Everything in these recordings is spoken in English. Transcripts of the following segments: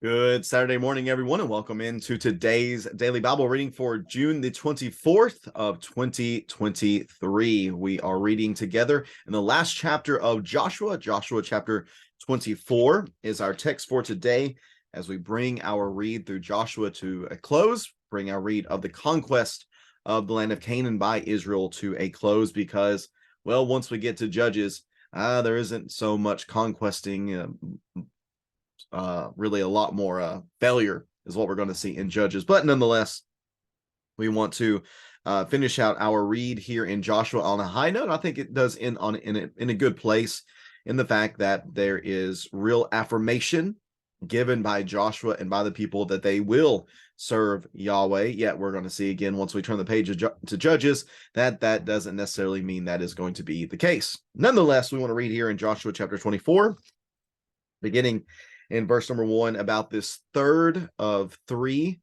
Good Saturday morning, everyone, and welcome into today's daily Bible reading for June the 24th of 2023. We are reading together in the last chapter of Joshua. Joshua chapter 24 is our text for today as we bring our read through Joshua to a close, bring our read of the conquest of the land of Canaan by Israel to a close because, well, once we get to Judges, there isn't so much conquesting. Really a lot more failure is what we're going to see in Judges. But nonetheless, we want to finish out our read here in Joshua on a high note. I think it does end on in a good place in the fact that there is real affirmation given by Joshua and by the people that they will serve Yahweh. Yet we're going to see again once we turn the page to Judges that doesn't necessarily mean that is going to be the case. Nonetheless, we want to read here in Joshua chapter 24, beginning in verse number 1, about this third of three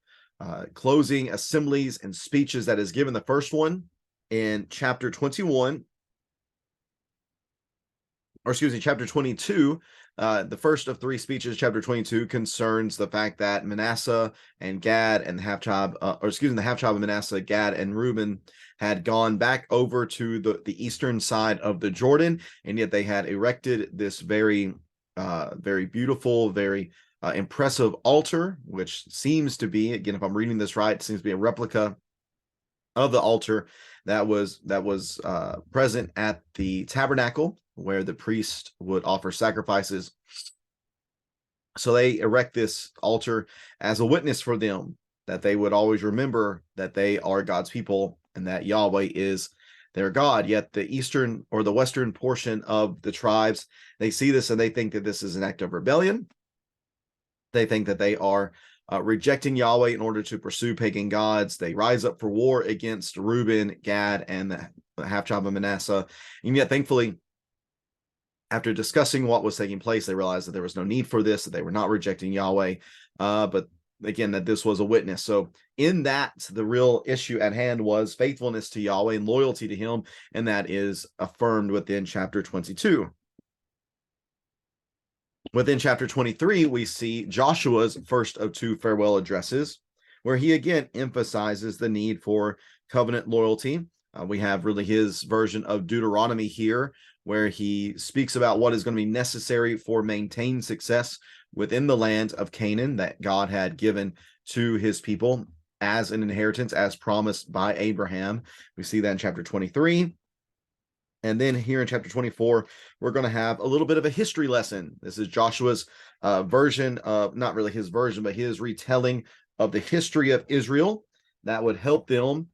closing assemblies and speeches that is given. The first one in chapter 21, or excuse me, chapter 22. The first of three speeches, chapter 22, concerns the fact that Manasseh and Gad and the half tribe, the half tribe of Manasseh, Gad and Reuben had gone back over to the eastern side of the Jordan, and yet they had erected this very beautiful, very impressive altar, which seems to be, again, if I'm reading this right, it seems to be a replica of the altar that was present at the tabernacle where the priest would offer sacrifices. So they erect this altar as a witness for them that they would always remember that they are God's people and that Yahweh is their God. Yet the eastern or the western portion of the tribes, they see this and they think that this is an act of rebellion. They think that they are rejecting Yahweh in order to pursue pagan gods. They rise up for war against Reuben, Gad, and the half tribe of Manasseh. And yet, thankfully, after discussing what was taking place, they realized that there was no need for this, that they were not rejecting Yahweh, but again, that this was a witness. So in that, the real issue at hand was faithfulness to Yahweh and loyalty to him, and that is affirmed within chapter 22. Within chapter 23, we see Joshua's first of two farewell addresses, where he again emphasizes the need for covenant loyalty. We have really his version of Deuteronomy here, where he speaks about what is going to be necessary for maintained success within the land of Canaan that God had given to his people as an inheritance, as promised by Abraham. We see that in chapter 23. And then here in chapter 24, we're going to have a little bit of a history lesson. This is Joshua's version of, not really his version, but his retelling of the history of Israel that would help them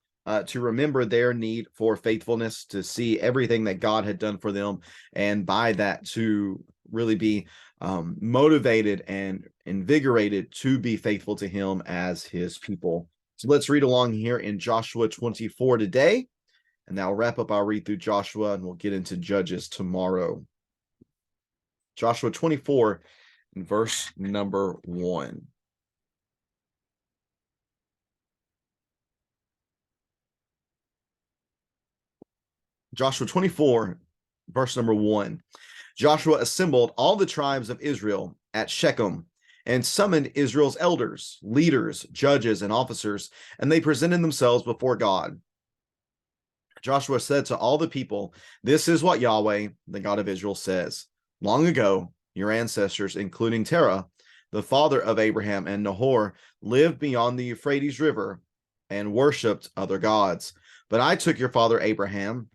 to remember their need for faithfulness, to see everything that God had done for them, and by that to really be motivated and invigorated to be faithful to him as his people. So let's read along here in Joshua 24 today, and that'll wrap up our read through Joshua, and we'll get into Judges tomorrow. Joshua 24 in verse number 1. Joshua 24, verse number 1. Joshua assembled all the tribes of Israel at Shechem and summoned Israel's elders, leaders, judges, and officers, and they presented themselves before God. Joshua said to all the people, "This is what Yahweh, the God of Israel, says. Long ago, your ancestors, including Terah, the father of Abraham and Nahor, lived beyond the Euphrates River and worshipped other gods. But I took your father Abraham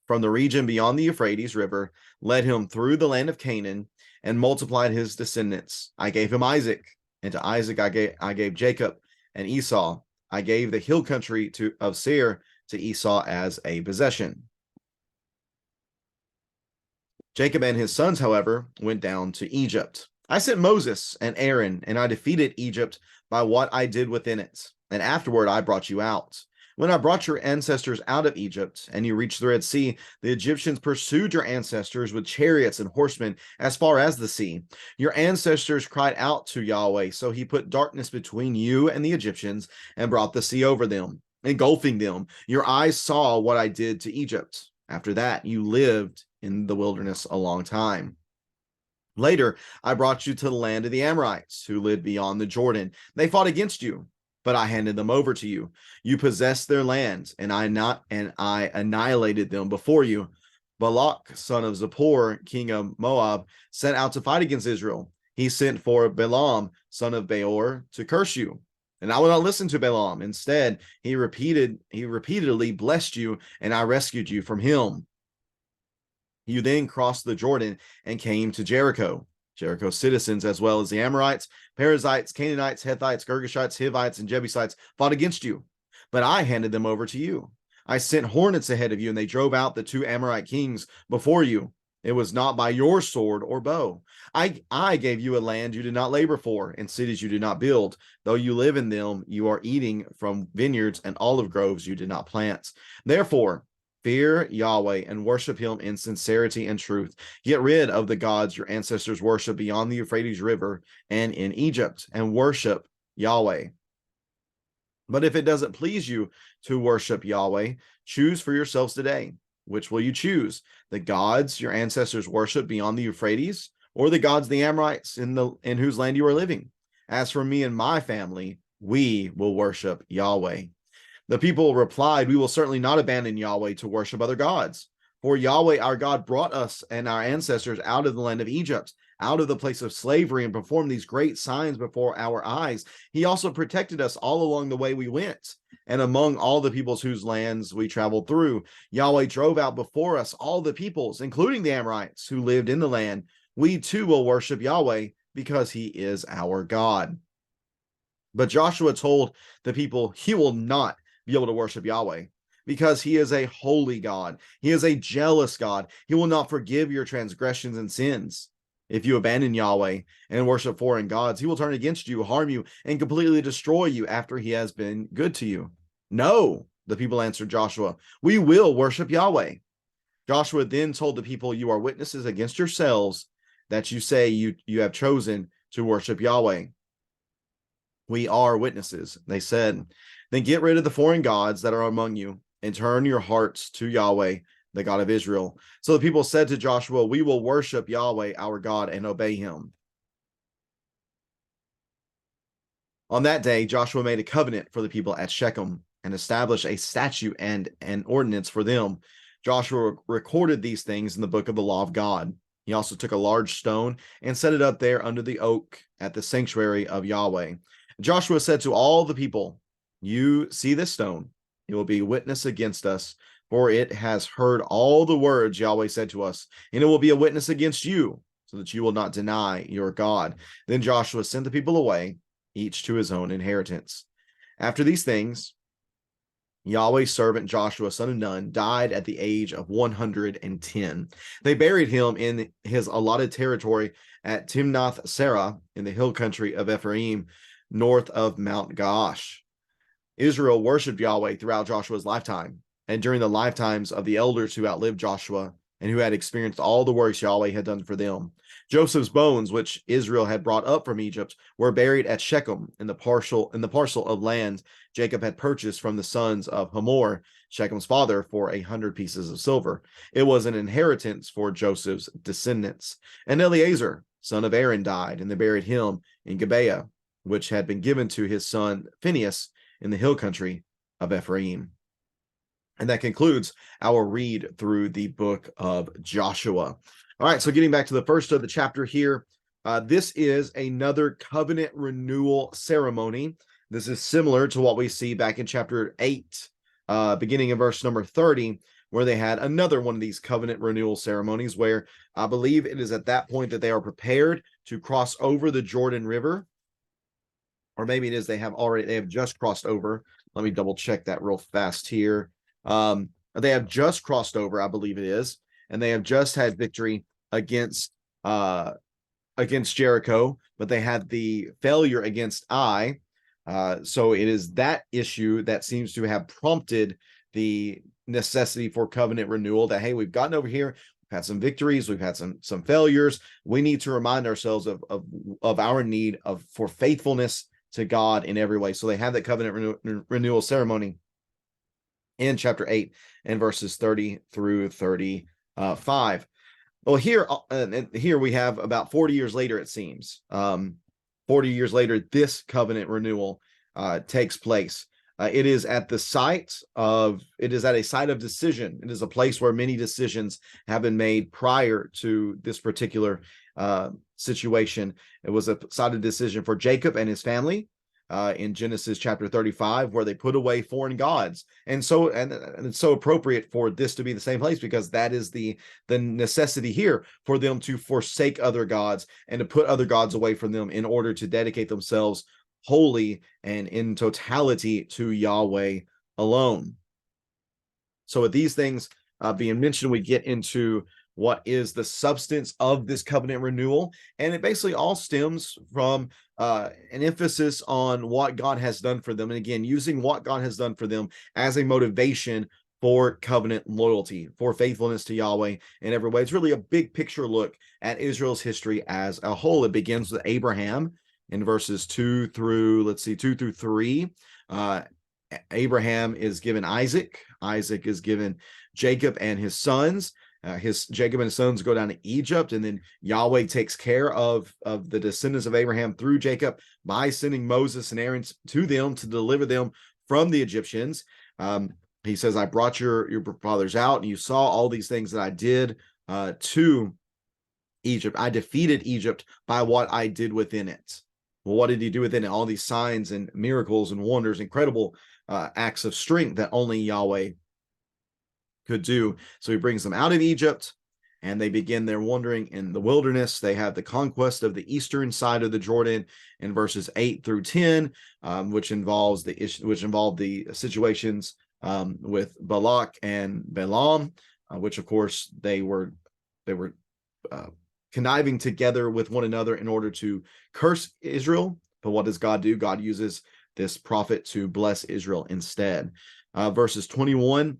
from the region beyond the Euphrates River, led him through the land of Canaan, and multiplied his descendants. I gave him Isaac, and to Isaac I gave Jacob and Esau. I gave the hill country of Seir to Esau as a possession." Jacob and his sons, however, went down to Egypt. I sent Moses and Aaron, and I defeated Egypt by what I did within it. And afterward I brought you out. When I brought your ancestors out of Egypt, and you reached the Red Sea, the Egyptians pursued your ancestors with chariots and horsemen as far as the sea. Your ancestors cried out to Yahweh, so he put darkness between you and the Egyptians and brought the sea over them, engulfing them. Your eyes saw what I did to Egypt. After that, you lived in the wilderness a long time. Later, I brought you to the land of the Amorites, who lived beyond the Jordan. They fought against you, but I handed them over to you. You possessed their lands, and I annihilated them before you. Balak, son of Zippor, king of Moab, set out to fight against Israel. He sent for Balaam, son of Beor, to curse you. And I will not listen to Balaam. Instead, he repeatedly blessed you, and I rescued you from him. You then crossed the Jordan and came to Jericho. Jericho's citizens, as well as the Amorites, Perizzites, Canaanites, Hittites, Girgashites, Hivites, and Jebusites, fought against you, but I handed them over to you. I sent hornets ahead of you, and they drove out the 2 Amorite kings before you. It was not by your sword or bow. I gave you a land you did not labor for, and cities you did not build. Though you live in them, you are eating from vineyards and olive groves you did not plant. Therefore, fear Yahweh and worship him in sincerity and truth. Get rid of the gods your ancestors worshiped beyond the Euphrates River and in Egypt, and worship Yahweh. But if it doesn't please you to worship Yahweh, choose for yourselves today. Which will you choose? The gods your ancestors worshiped beyond the Euphrates, or the gods of the Amorites in whose land you are living? As for me and my family, we will worship Yahweh. The people replied, we will certainly not abandon Yahweh to worship other gods. For Yahweh our God brought us and our ancestors out of the land of Egypt, out of the place of slavery, and performed these great signs before our eyes. He also protected us all along the way we went, and among all the peoples whose lands we traveled through. Yahweh drove out before us all the peoples, including the Amorites who lived in the land. We too will worship Yahweh because he is our God. But Joshua told the people, he will not be able to worship Yahweh because he is a holy God. He is a jealous God. He will not forgive your transgressions and sins. If you abandon Yahweh and worship foreign gods, he will turn against you, harm you, and completely destroy you after he has been good to you. No, the people answered Joshua, we will worship Yahweh. Joshua then told the people, you are witnesses against yourselves that you say you have chosen to worship Yahweh. We are witnesses, they said. Then get rid of the foreign gods that are among you and turn your hearts to Yahweh, the God of Israel. So the people said to Joshua, we will worship Yahweh, our God, and obey him. On that day, Joshua made a covenant for the people at Shechem and established a statute and an ordinance for them. Joshua recorded these things in the book of the law of God. He also took a large stone and set it up there under the oak at the sanctuary of Yahweh. Joshua said to all the people, you see this stone, it will be witness against us, for it has heard all the words Yahweh said to us, and it will be a witness against you, so that you will not deny your God. Then Joshua sent the people away, each to his own inheritance. After these things, Yahweh's servant Joshua, son of Nun, died at the age of 110. They buried him in his allotted territory at Timnath Serah in the hill country of Ephraim, north of Mount Gaash. Israel worshipped Yahweh throughout Joshua's lifetime, and during the lifetimes of the elders who outlived Joshua and who had experienced all the works Yahweh had done for them. Joseph's bones, which Israel had brought up from Egypt, were buried at Shechem in the parcel of land Jacob had purchased from the sons of Hamor, Shechem's father, for 100 pieces of silver. It was an inheritance for Joseph's descendants. And Eleazar, son of Aaron, died, and they buried him in Gibeah, which had been given to his son Phinehas in the hill country of Ephraim. And that concludes our read through the book of Joshua. All right, so getting back to the first of the chapter here, this is another covenant renewal ceremony. This is similar to what we see back in chapter 8, beginning in verse number 30, where they had another one of these covenant renewal ceremonies, where I believe it is at that point that they are prepared to cross over the Jordan River. Or maybe it is they have just crossed over. Let me double check that real fast here. They have just crossed over, I believe it is, and they have just had victory against Jericho, but they had the failure against Ai. So it is that issue that seems to have prompted the necessity for covenant renewal, that, hey, we've gotten over here, we've had some victories, we've had some failures. We need to remind ourselves of our need for faithfulness to God in every way. So they have that covenant renewal ceremony in chapter 8 and verses 30 through 35. Well, here we have about 40 years later, it seems. 40 years later, this covenant renewal takes place. It is at a site of decision. It is a place where many decisions have been made prior to this particular situation. It was a site of decision for Jacob and his family in Genesis chapter 35, where they put away foreign gods. And it's so appropriate for this to be the same place, because that is the necessity here for them to forsake other gods and to put other gods away from them in order to dedicate themselves wholly and in totality to Yahweh alone. So with these things being mentioned, we get into what is the substance of this covenant renewal. And it basically all stems from an emphasis on what God has done for them. And again, using what God has done for them as a motivation for covenant loyalty, for faithfulness to Yahweh in every way. It's really a big picture look at Israel's history as a whole. It begins with Abraham in verses 2 through 3. Abraham is given Isaac. Isaac is given Jacob and his sons. Jacob and his sons go down to Egypt, and then Yahweh takes care of the descendants of Abraham through Jacob by sending Moses and Aaron to them to deliver them from the Egyptians. He says, I brought your fathers out, and you saw all these things that I did to Egypt. I defeated Egypt by what I did within it. Well, what did he do within it? All these signs and miracles and wonders, incredible acts of strength that only Yahweh could do. So he brings them out of Egypt, and they begin their wandering in the wilderness. They have the conquest of the eastern side of the Jordan in verses 8 through 10, which involved the situations with Balak and Balaam, which of course they were conniving together with one another in order to curse Israel. But what does God do? God uses this prophet to bless Israel instead. Verses 21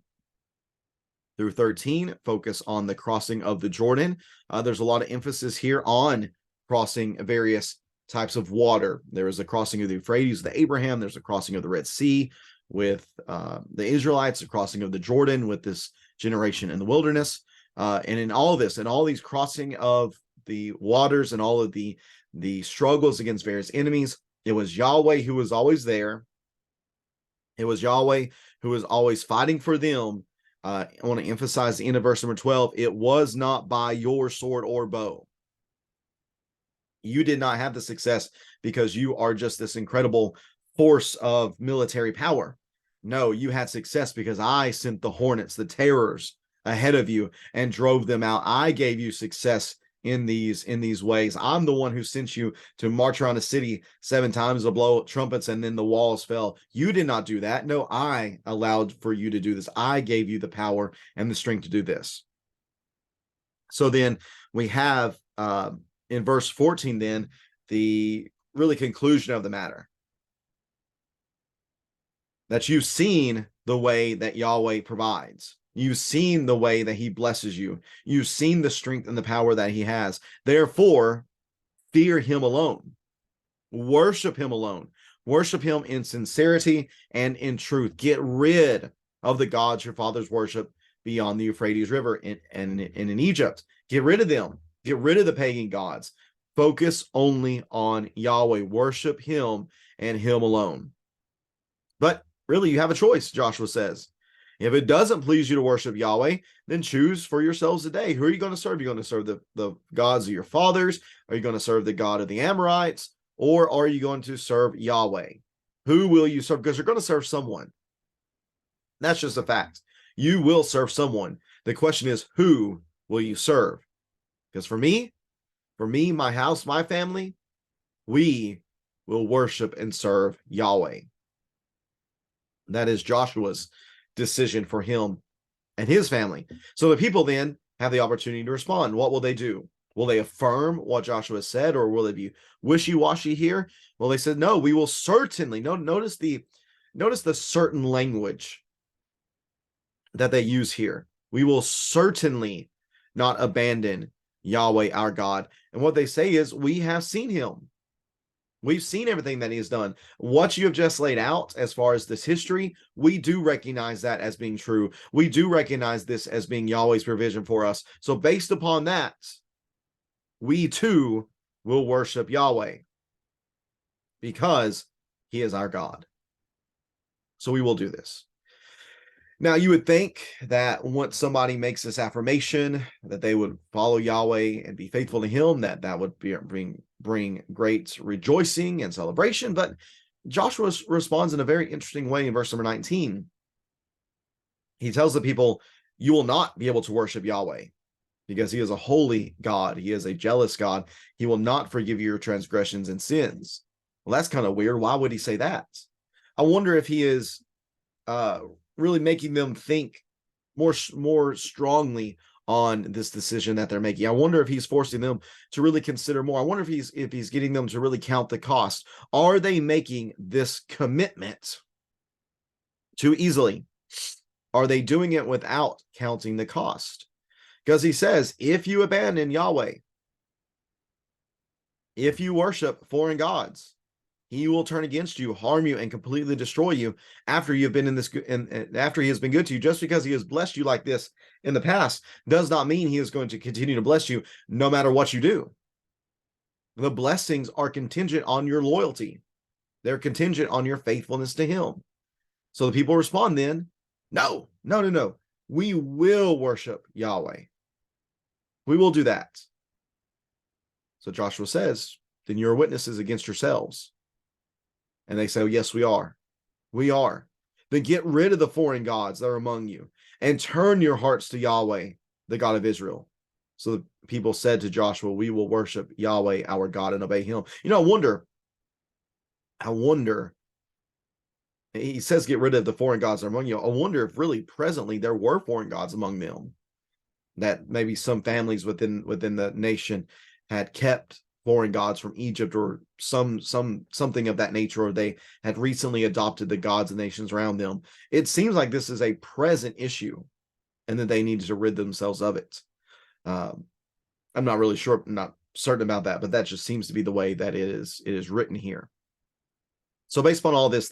through 13 focus on the crossing of the Jordan. There's a lot of emphasis here on crossing various types of water. There is a crossing of the Euphrates with Abraham. There's a crossing of the Red Sea with the Israelites, a crossing of the Jordan with this generation in the wilderness. And in all this, and all these crossing of the waters and all of the struggles against various enemies, it was Yahweh who was always there. It was Yahweh who was always fighting for them. I want to emphasize the end of verse number 12. It was not by your sword or bow. You did not have the success because you are just this incredible force of military power. No, you had success because I sent the hornets, the terrors, ahead of you and drove them out. I gave you success in these ways. I'm the one who sent you to march around a city 7 times to blow trumpets and then the walls fell. You did not do that. No, I allowed for you to do this. I gave you the power and the strength to do this. So then we have in verse 14 then the really conclusion of the matter, that you've seen the way that Yahweh provides. You've seen the way that he blesses you. You've seen the strength and the power that he has. Therefore, fear him alone. Worship him alone. Worship him in sincerity and in truth. Get rid of the gods your fathers worship beyond the Euphrates River and in Egypt. Get rid of them. Get rid of the pagan gods. Focus only on Yahweh. Worship him and him alone. But really, you have a choice, Joshua says. If it doesn't please you to worship Yahweh, then choose for yourselves today. Who are you going to serve? Are you going to serve the gods of your fathers? Are you going to serve the God of the Amorites? Or are you going to serve Yahweh? Who will you serve? Because you're going to serve someone. That's just a fact. You will serve someone. The question is, who will you serve? Because for me, my house, my family, we will worship and serve Yahweh. That is Joshua's decision for him and his family. So the people then have the opportunity to respond. What will they do? Will they affirm what Joshua said, or will they be wishy-washy here? Well, they said, no, we will certainly. Notice the certain language that they use here. We will certainly not abandon Yahweh our God. And what they say is, we have seen him. We've seen everything that he has done. What you have just laid out as far as this history, we do recognize that as being true. We do recognize this as being Yahweh's provision for us. So based upon that, we too will worship Yahweh because he is our God. So we will do this. Now, you would think that once somebody makes this affirmation that they would follow Yahweh and be faithful to him, that would bring great rejoicing and celebration. But Joshua responds in a very interesting way in verse number 19. He tells the people, you will not be able to worship Yahweh because he is a holy God. He is a jealous God. He will not forgive your transgressions and sins. Well, that's kind of weird. Why would he say that? I wonder if he is really making them think more strongly on this decision that they're making. I wonder if he's forcing them to really consider more. I wonder if he's getting them to really count the cost. Are they making this commitment too easily? Are they doing it without counting the cost? Because he says, if you abandon Yahweh, if you worship foreign gods, he will turn against you, harm you, and completely destroy you after you've been in this, and after he has been good to you. Just because he has blessed you like this in the past does not mean he is going to continue to bless you no matter what you do. The blessings are contingent on your loyalty. They're contingent on your faithfulness to him. So the people respond then, no. We will worship Yahweh. We will do that. So Joshua says, then you're witnesses against yourselves. And they say, oh, yes, we are. We are. Then get rid of the foreign gods that are among you and turn your hearts to Yahweh, the God of Israel. So the people said to Joshua, we will worship Yahweh, our God, and obey him. You know, I wonder, he says, get rid of the foreign gods that are among you. I wonder if really presently there were foreign gods among them, that maybe some families within the nation had kept foreign gods from Egypt or something of that nature, or they had recently adopted the gods of nations around them. It seems like this is a present issue and that they needed to rid themselves of it. I'm not really sure, I'm not certain about that, but that just seems to be the way that it is written here. So based upon all this,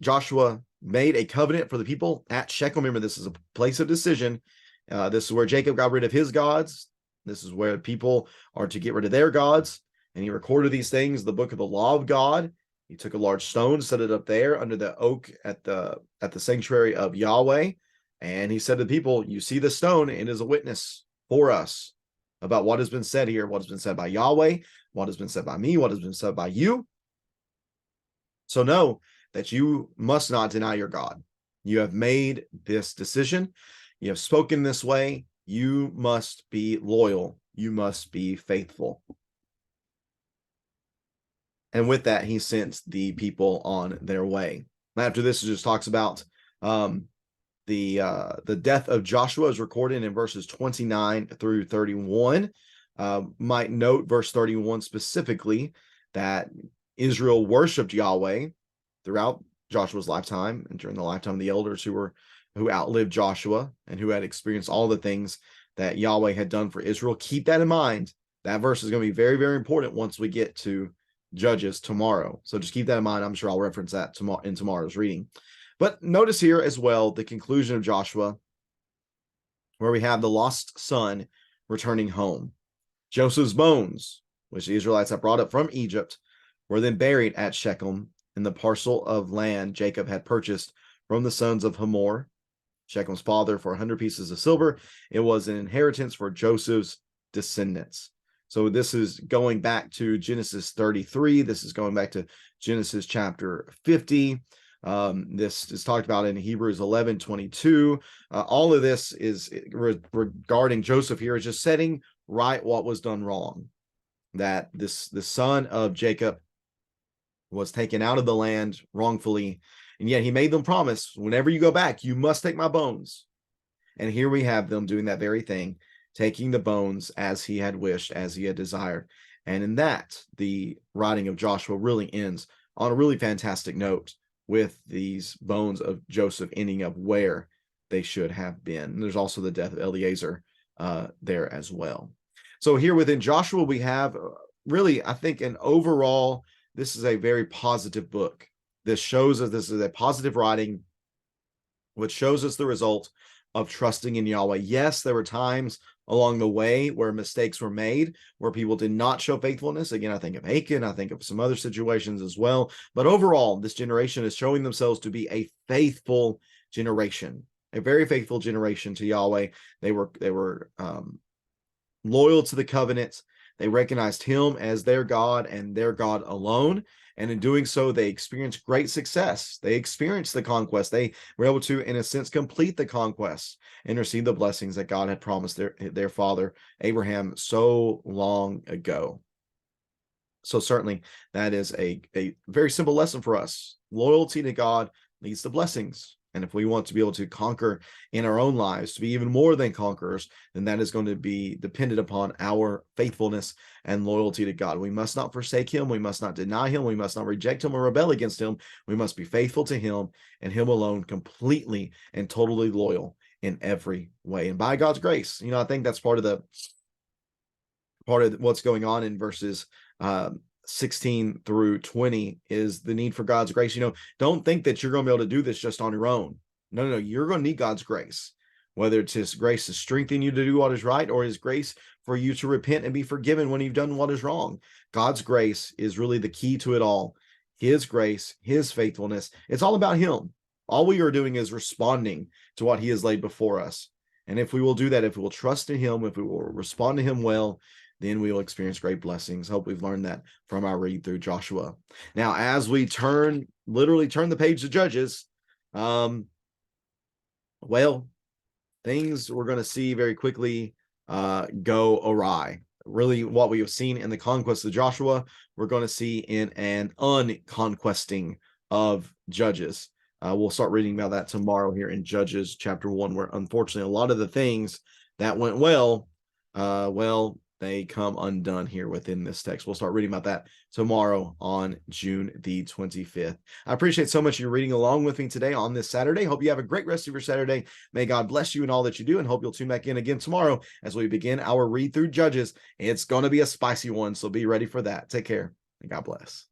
Joshua made a covenant for the people at Shechem. Remember, this is a place of decision. This is where Jacob got rid of his gods. This is where people are to get rid of their gods. And he recorded these things, the book of the law of God. He took a large stone, set it up there under the oak at the sanctuary of Yahweh. And he said to the people, you see the stone, it is a witness for us about what has been said here, what has been said by Yahweh, what has been said by me, what has been said by you. So know that you must not deny your God. You have made this decision. You have spoken this way. You must be loyal. You must be faithful. And with that, he sent the people on their way. After this, it just talks about the death of Joshua is recorded in verses 29 through 31. Might note verse 31 specifically that Israel worshipped Yahweh throughout Joshua's lifetime and during the lifetime of the elders who outlived Joshua and who had experienced all the things that Yahweh had done for Israel. Keep that in mind. That verse is going to be very, very important once we get to Judges tomorrow. So just keep that in mind. I'm sure I'll reference that in tomorrow's reading. But notice here as well the conclusion of Joshua, where we have the lost son returning home. Joseph's bones, which the Israelites had brought up from Egypt, were then buried at Shechem in the parcel of land Jacob had purchased from the sons of Hamor, Shechem's father, for 100 pieces of silver. It was an inheritance for Joseph's descendants. So this is going back to Genesis 33. This is going back to Genesis chapter 50. This is talked about in Hebrews 11:22. All of this is regarding Joseph here, is just setting right what was done wrong. That the son of Jacob was taken out of the land wrongfully, and yet he made them promise, whenever you go back, you must take my bones. And here we have them doing that very thing, taking the bones as he had wished, as he had desired. And in that, the writing of Joshua really ends on a really fantastic note, with these bones of Joseph ending up where they should have been. And there's also the death of Eliezer there as well. So here within Joshua, we have really, I think, and overall, this is a very positive book. This shows us this is a positive writing, which shows us the result of trusting in Yahweh. Yes, there were times along the way where mistakes were made, where people did not show faithfulness. Again, I think of Achan, I think of some other situations as well. But overall, this generation is showing themselves to be a faithful generation, a very faithful generation to Yahweh. They were loyal to the covenants. They recognized him as their God and their God alone. And in doing so, they experienced great success. They experienced the conquest. They were able to, in a sense, complete the conquest and receive the blessings that God had promised their father, Abraham, so long ago. So certainly that is a very simple lesson for us. Loyalty to God leads to blessings. And if we want to be able to conquer in our own lives, to be even more than conquerors, then that is going to be dependent upon our faithfulness and loyalty to God. We must not forsake him. We must not deny him. We must not reject him or rebel against him. We must be faithful to him and him alone, completely and totally loyal in every way. And by God's grace, I think that's part of what's going on in verses 16 through 20 is the need for God's grace. Don't think that you're going to be able to do this just on your own. No, you're going to need God's grace, whether it's his grace to strengthen you to do what is right or his grace for you to repent and be forgiven when you've done what is wrong. God's grace is really the key to it all. His grace, his faithfulness. It's all about him. All we are doing is responding to what he has laid before us. And if we will do that, if we will trust in him, if we will respond to him well, then we will experience great blessings. Hope we've learned that from our read through Joshua. Now, as we literally turn the page to Judges, things we're going to see very quickly go awry. Really, what we have seen in the conquest of Joshua, we're going to see in an unconquesting of Judges. We'll start reading about that tomorrow here in Judges chapter 1, where unfortunately a lot of the things that went well, they come undone here within this text. We'll start reading about that tomorrow on June the 25th. I appreciate so much you reading along with me today on this Saturday. Hope you have a great rest of your Saturday. May God bless you in all that you do, and hope you'll tune back in again tomorrow as we begin our read through Judges. It's going to be a spicy one, so be ready for that. Take care, and God bless.